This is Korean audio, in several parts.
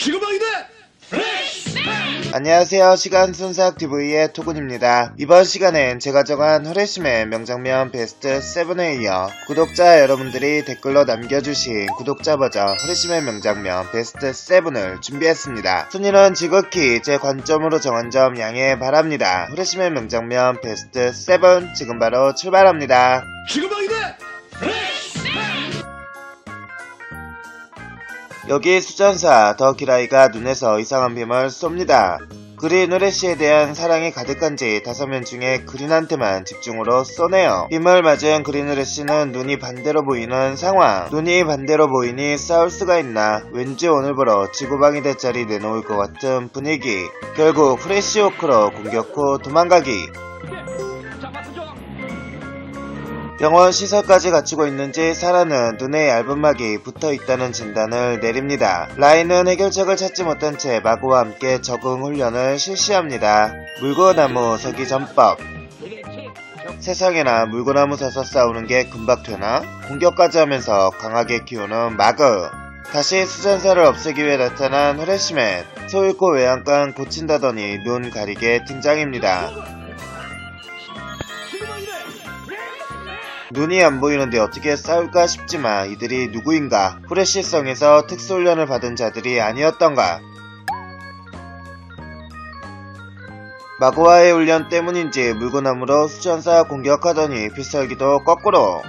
지구방위대 플래시! 안녕하세요. 시간순삭TV의 토군입니다. 이번 시간엔 제가 정한 후레쉬맨 명장면 베스트 7에 이어 구독자 여러분들이 댓글로 남겨주신 구독자 버전 후레쉬맨 명장면 베스트 7을 준비했습니다. 순위는 지극히 제 관점으로 정한 점 양해 바랍니다. 후레쉬맨 명장면 베스트 7 지금 바로 출발합니다. 지구방위대 플래시! 여기 수전사 더 기라이가 눈에서 이상한 빔을 쏩니다. 그린 후레쉬에 대한 사랑이 가득한지 5명 중에 그린한테만 집중으로 쏘네요. 빔을 맞은 그린 후레쉬는 눈이 반대로 보이는 상황. 눈이 반대로 보이니 싸울 수가 있나. 왠지 오늘부로 지구방위 대짜리 내놓을 것 같은 분위기. 결국 후레쉬 워크로 공격 후 도망가기. 병원 시설까지 갖추고 있는지 사라는 눈에 얇은 막이 붙어있다는 진단을 내립니다. 라인은 해결책을 찾지 못한 채 마구와 함께 적응 훈련을 실시합니다. 물고나무 서기 전법. 세상에나 물고나무 서서 싸우는 게 금방 되나? 공격까지 하면서 강하게 키우는 마그. 다시 수전사를 없애기 위해 나타난 후레쉬맨. 소 잃고 외양간 고친다더니 눈 가리게 등장입니다. 눈이 안 보이는데 어떻게 싸울까 싶지만 이들이 누구인가? 후레쉬성에서 특수훈련을 받은 자들이 아니었던가? 마구와의 훈련 때문인지 물고나무로 수전사 공격하더니 필살기도 거꾸로.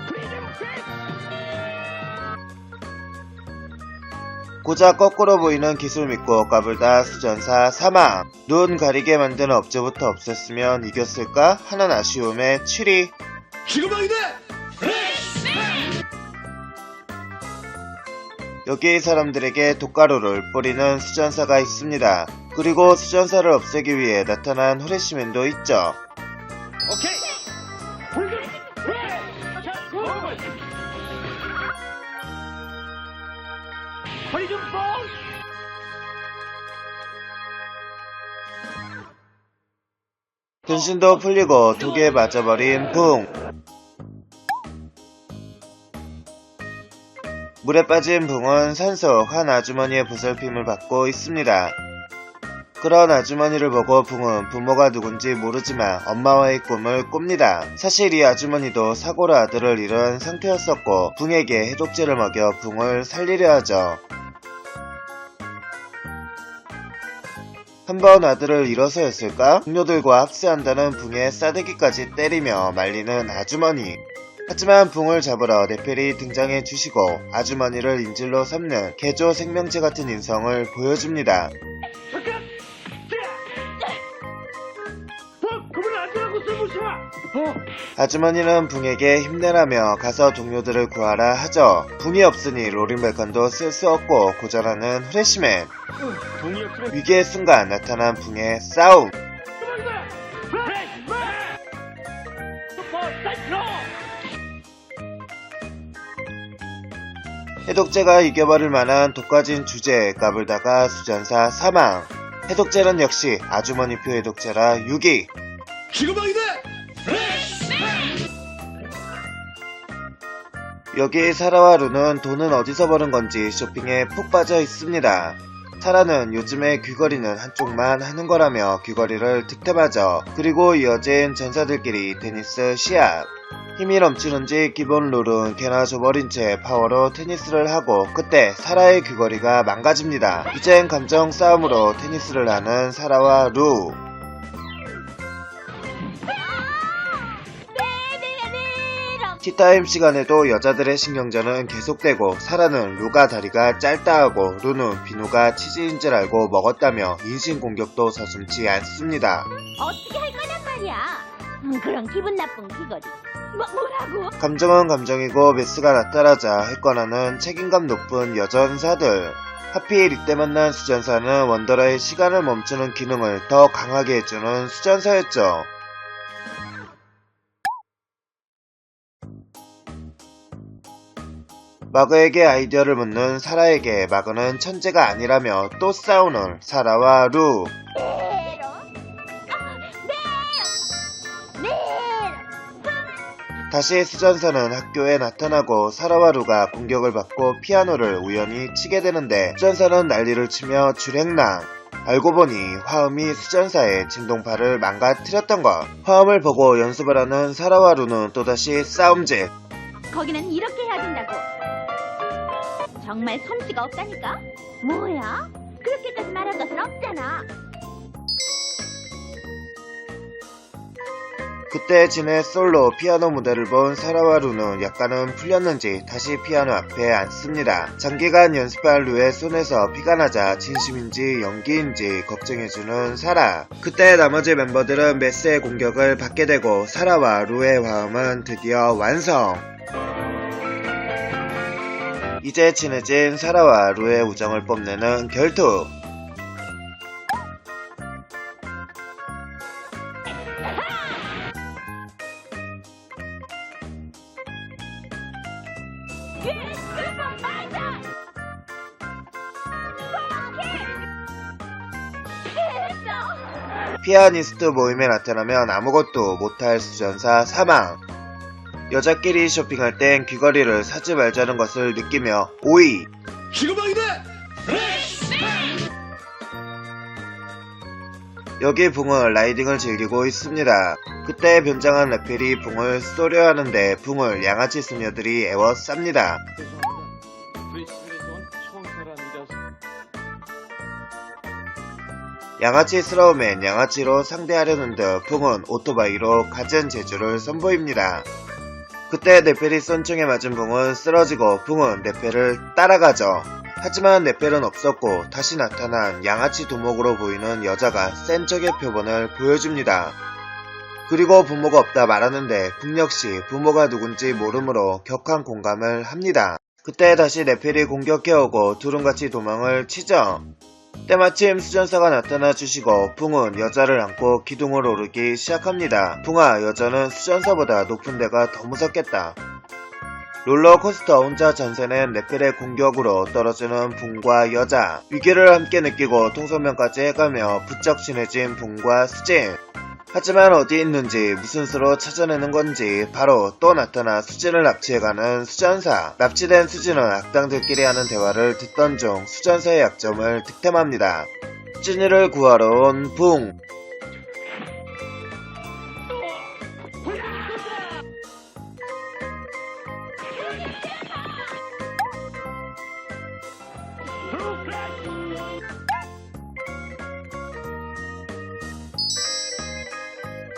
고작 거꾸로 보이는 기술 믿고 까불다 수전사 사망. 눈 가리게 만드는 업체부터 없앴으면 이겼을까 하는 아쉬움에 7위. 지구방위대 여기 사람들에게 돛가루를 뿌리는 수전사가 있습니다. 그리고 수전사를 없애기 위해 나타난 후레쉬맨도 있죠. 오케이! 허리 좀 봐! 근신도 풀리고 독에 맞아버린 붕. 물에 빠진 붕은 산속 한 아주머니의 보살핌을 받고 있습니다. 그런 아주머니를 보고 붕은 부모가 누군지 모르지만 엄마와의 꿈을 꿉니다. 사실 이 아주머니도 사고로 아들을 잃은 상태였었고 붕에게 해독제를 먹여 붕을 살리려 하죠. 한번 아들을 잃어서였을까? 동료들과 합세한다는 붕의 싸대기까지 때리며 말리는 아주머니. 하지만 붕을 잡으러 네펠이 등장해 주시고 아주머니를 인질로 삼는 개조 생명체 같은 인성을 보여줍니다. 그만 앉으라고 쓸모시야! 아주머니는 붕에게 힘내라며 가서 동료들을 구하라 하죠. 붕이 없으니 로링벨컨도 쓸 수 없고 고전하는 후레쉬맨. 위기의 순간 나타난 붕의 싸움. 해독제가 이겨버릴 만한 독가진 주제에 까불다가 수전사 사망. 해독제는 역시 아주머니표 해독제라 6위. 지구방위대 여기 사라와 루는 돈은 어디서 버는 건지 쇼핑에 푹 빠져 있습니다. 사라는 요즘에 귀걸이는 한쪽만 하는 거라며 귀걸이를 득템하죠. 그리고 이어진 전사들끼리 테니스 시합. 힘이 넘치는지 기본 룰은 개나 줘버린 채 파워로 테니스를 하고 그때 사라의 귀걸이가 망가집니다. 이젠 감정 싸움으로 테니스를 하는 사라와 루. 티타임 시간에도 여자들의 신경전은 계속되고 사라는 루가 다리가 짧다 하고 루는 비누가 치즈인 줄 알고 먹었다며 인신공격도 서슴지 않습니다. 어떻게 할 거란 말이야? 그런 기분 나쁜 귀걸이. 뭐라고? 감정은 감정이고 메스가 나타나자 했거나는 책임감 높은 여전사들. 하필 이때 만난 수전사는 원더라의 시간을 멈추는 기능을 더 강하게 해주는 수전사였죠. 마그에게 아이디어를 묻는 사라에게 마그는 천재가 아니라며 또 싸우는 사라와 루. 다시 수전사는 학교에 나타나고 사라와 루가 공격을 받고 피아노를 우연히 치게 되는데 수전사는 난리를 치며 줄행랑. 알고 보니 화음이 수전사의 진동파를 망가뜨렸던 것. 화음을 보고 연습을 하는 사라와 루는 또다시 싸움질. 거기는 이렇게 해야 된다고. 정말 솜씨가 없다니까? 뭐야? 그렇게까지 말할 것은 없잖아. 그때 진의 솔로 피아노 무대를 본 사라와 루는 약간은 풀렸는지 다시 피아노 앞에 앉습니다. 장기간 연습한 루의 손에서 피가 나자 진심인지 연기인지 걱정해주는 사라. 그때 나머지 멤버들은 메스의 공격을 받게 되고 사라와 루의 화음은 드디어 완성. 이제 친해진 사라와 루의 우정을 뽐내는 결투. 피아니스트 모임에 나타나면 아무것도 못할 수전사 사망. 여자끼리 쇼핑할 땐 귀걸이를 사지 말자는 것을 느끼며 오이. 지금 아니다. 여기 붕은 라이딩을 즐기고 있습니다. 그때 변장한 레펠이 붕을 쏘려 하는데 붕을 양아치 소녀들이 에워쌉니다. 양아치스러움엔 양아치로 상대하려는 듯 붕은 오토바이로 갖은 재주를 선보입니다. 그때 네펠이 쏜총에 맞은 붕은 쓰러지고 붕은 네펠을 따라가죠. 하지만 네펠은 없었고 다시 나타난 양아치 도목으로 보이는 여자가 센 척의 표본을 보여줍니다. 그리고 부모가 없다 말하는데 붕 역시 부모가 누군지 모르므로 격한 공감을 합니다. 그때 다시 네펠이 공격해오고 둘은 같이 도망을 치죠. 때마침 수전사가 나타나 주시고 붕은 여자를 안고 기둥을 오르기 시작합니다. 붕아, 여자는 수전사보다 높은 데가 더 무섭겠다. 롤러코스터 혼자 전세는 네펠의 공격으로 떨어지는 붕과 여자. 위기를 함께 느끼고 통솔면까지 해가며 부쩍 친해진 붕과 수진. 하지만 어디 있는지 무슨 수로 찾아내는 건지 바로 또 나타나 수진을 납치해가는 수전사. 납치된 수진은 악당들끼리 하는 대화를 듣던 중 수전사의 약점을 득템합니다. 찐이를 구하러 온 붕.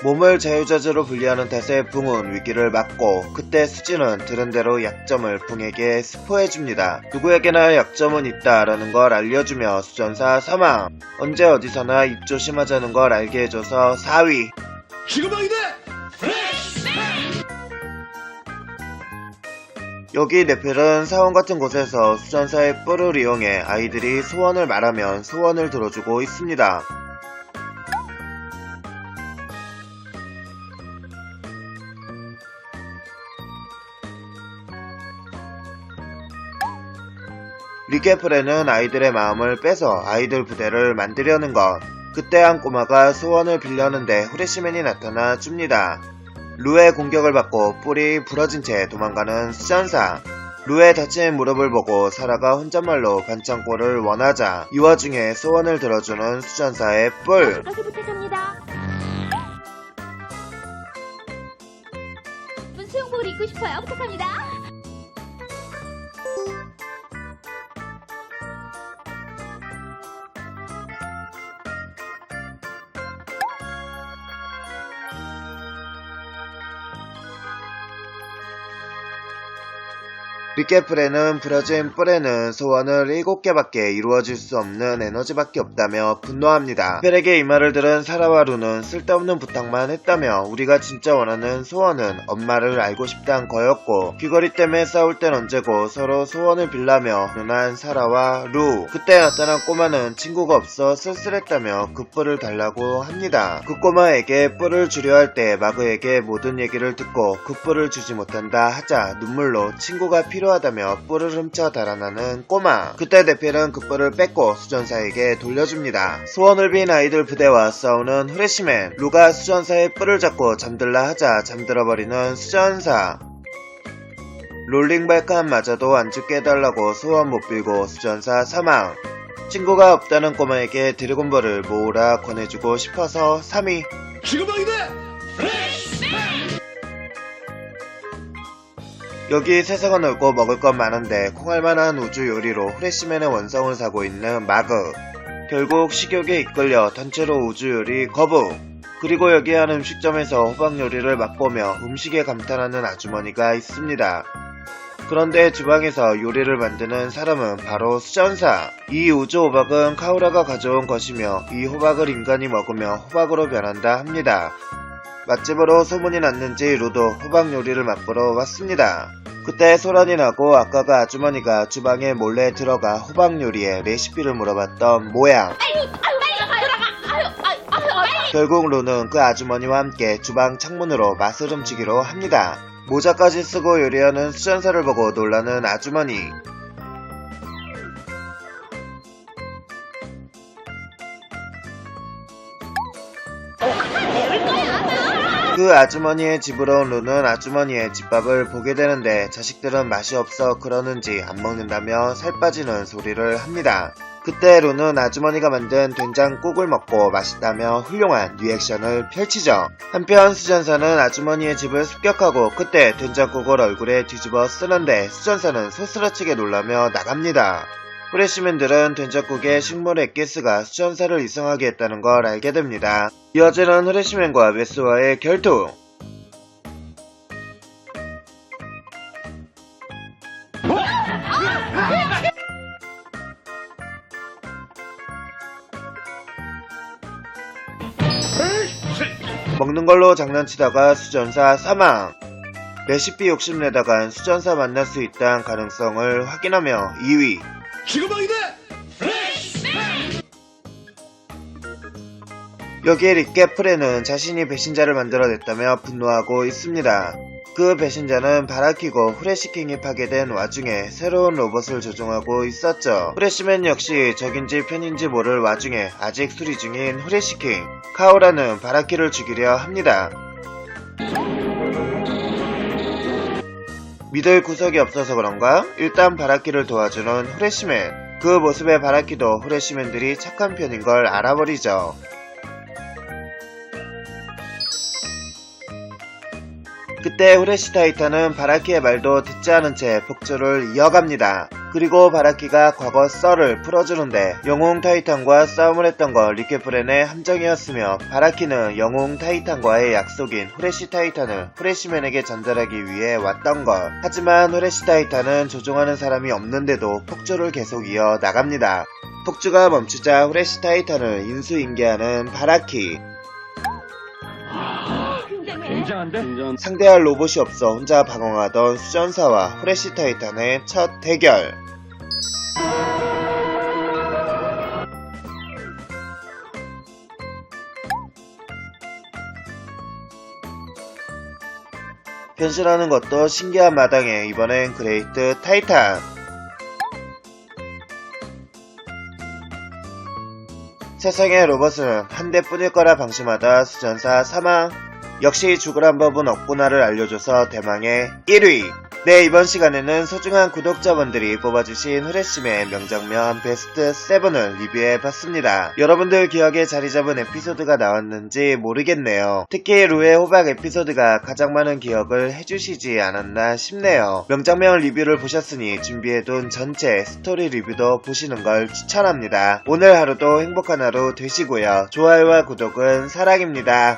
몸을 자유자재로 분리하는 탓에 붕은 위기를 맞고 그때 수진은 들은 대로 약점을 붕에게 스포해줍니다. 누구에게나 약점은 있다라는 걸 알려주며 수전사 사망. 언제 어디서나 입 조심하자는 걸 알게 해줘서 4위. 지금 아니다. 여기 네펠은 사원 같은 곳에서 수전사의 뿔을 이용해 아이들이 소원을 말하면 소원을 들어주고 있습니다. 리케플에는 아이들의 마음을 빼서 아이들 부대를 만들려는 것. 그때 한 꼬마가 소원을 빌려는데 후레시맨이 나타나 줍니다. 루의 공격을 받고 뿔이 부러진 채 도망가는 수전사. 루의 다친 무릎을 보고 사라가 혼잣말로 반창고를 원하자 이 와중에 소원을 들어주는 수전사의 뿔. 다시 부탁합니다. 수영복을 입고 싶어요. 부탁합니다. 리케플에는 부러진 뿔에는 소원을 7개밖에 이루어질 수 없는 에너지밖에 없다며 분노합니다. 펠에게 이 말을 들은 사라와 루는 쓸데없는 부탁만 했다며 우리가 진짜 원하는 소원은 엄마를 알고 싶다는 거였고 귀걸이 때문에 싸울 땐 언제고 서로 소원을 빌라며 눈한 사라와 루. 그때 나타난 꼬마는 친구가 없어 쓸쓸했다며 그 뿔을 달라고 합니다. 그 꼬마에게 뿔을 주려 할 때 마그에게 모든 얘기를 듣고 그 뿔을 주지 못한다 하자 눈물로 친구가 필요하다고 필요하다며 뿔을 훔쳐 달아나는 꼬마. 그때 대필은 그 뿔을 뺏고 수전사에게 돌려줍니다. 소원을 빈 아이들 부대와 싸우는 후레쉬맨. 루가 수전사의 뿔을 잡고 잠들라 하자 잠들어버리는 수전사. 롤링발칸마저도 안 죽게 해달라고 소원 못 빌고 수전사 사망. 친구가 없다는 꼬마에게 드래곤볼을 모으라 권해주고 싶어서 3위. 지금 아니다. 여기 세상은 넓고 먹을 건 많은데 콩알만한 우주 요리로 후레쉬맨의 원성을 사고 있는 마그. 결국 식욕에 이끌려 단체로 우주 요리 거부. 그리고 여기 한 음식점에서 호박 요리를 맛보며 음식에 감탄하는 아주머니가 있습니다. 그런데 주방에서 요리를 만드는 사람은 바로 수전사. 이 우주 호박은 카우라가 가져온 것이며 이 호박을 인간이 먹으며 호박으로 변한다 합니다. 맛집으로 소문이 났는지 루도 호박 요리를 맛보러 왔습니다. 그때 소란이 나고 아까가 아주머니가 주방에 몰래 들어가 호박 요리의 레시피를 물어봤던 모양. 결국 루는 그 아주머니와 함께 주방 창문으로 맛을 훔치기로 합니다. 모자까지 쓰고 요리하는 수전사를 보고 놀라는 아주머니. 그 아주머니의 집으로 온 루는 아주머니의 집밥을 보게 되는데 자식들은 맛이 없어 그러는지 안 먹는다며 살 빠지는 소리를 합니다. 그때 루는 아주머니가 만든 된장국을 먹고 맛있다며 훌륭한 리액션을 펼치죠. 한편 수전사는 아주머니의 집을 습격하고 그때 된장국을 얼굴에 뒤집어 쓰는데 수전사는 소스라치게 놀라며 나갑니다. 후레쉬맨들은 된장국에 식물 액기스가 수전사를 이상하게 했다는 걸 알게 됩니다. 이어지는 후레쉬맨과 메스와의 결투. 먹는 걸로 장난치다가 수전사 사망. 레시피 욕심내다간 수전사 만날 수 있다는 가능성을 확인하며 2위. 지금 아니다. 여기에 리케프레는 자신이 배신자를 만들어냈다며 분노하고 있습니다. 그 배신자는 바라키고 후레쉬킹이 파괴된 와중에 새로운 로봇을 조종하고 있었죠. 후레쉬맨 역시 적인지 편인지 모를 와중에 아직 수리 중인 후레쉬킹. 카오라는 바라키를 죽이려 합니다. 믿을 구석이 없어서 그런가? 일단 바라키를 도와주는 후레쉬맨. 그 모습에 바라키도 후레쉬맨들이 착한 편인 걸 알아버리죠. 그때 후레쉬 타이탄은 바라키의 말도 듣지 않은 채 폭주를 이어갑니다. 그리고 바라키가 과거 썰을 풀어주는데 영웅 타이탄과 싸움을 했던 건 리케프렌의 함정이었으며 바라키는 영웅 타이탄과의 약속인 후레쉬 타이탄을 후레쉬맨에게 전달하기 위해 왔던 것. 하지만 후레쉬 타이탄은 조종하는 사람이 없는데도 폭주를 계속 이어 나갑니다. 폭주가 멈추자 후레쉬 타이탄을 인수인계하는 바라키. 굉장한데? 상대할 로봇이 없어 혼자 방황하던 수전사와 후레쉬 타이탄의 첫 대결. 변신하는 것도 신기한 마당에 이번엔 그레이트 타이탄. 세상의 로봇은 한 대뿐일 거라 방심하다 수전사 사망. 역시 죽으란 법은 없구나를 알려줘서 대망의 1위. 네, 이번 시간에는 소중한 구독자분들이 뽑아주신 후레쉬맨 명장면 베스트 7을 리뷰해봤습니다. 여러분들 기억에 자리잡은 에피소드가 나왔는지 모르겠네요. 특히 루의 호박 에피소드가 가장 많은 기억을 해주시지 않았나 싶네요. 명장면 리뷰를 보셨으니 준비해둔 전체 스토리 리뷰도 보시는 걸 추천합니다. 오늘 하루도 행복한 하루 되시고요. 좋아요와 구독은 사랑입니다.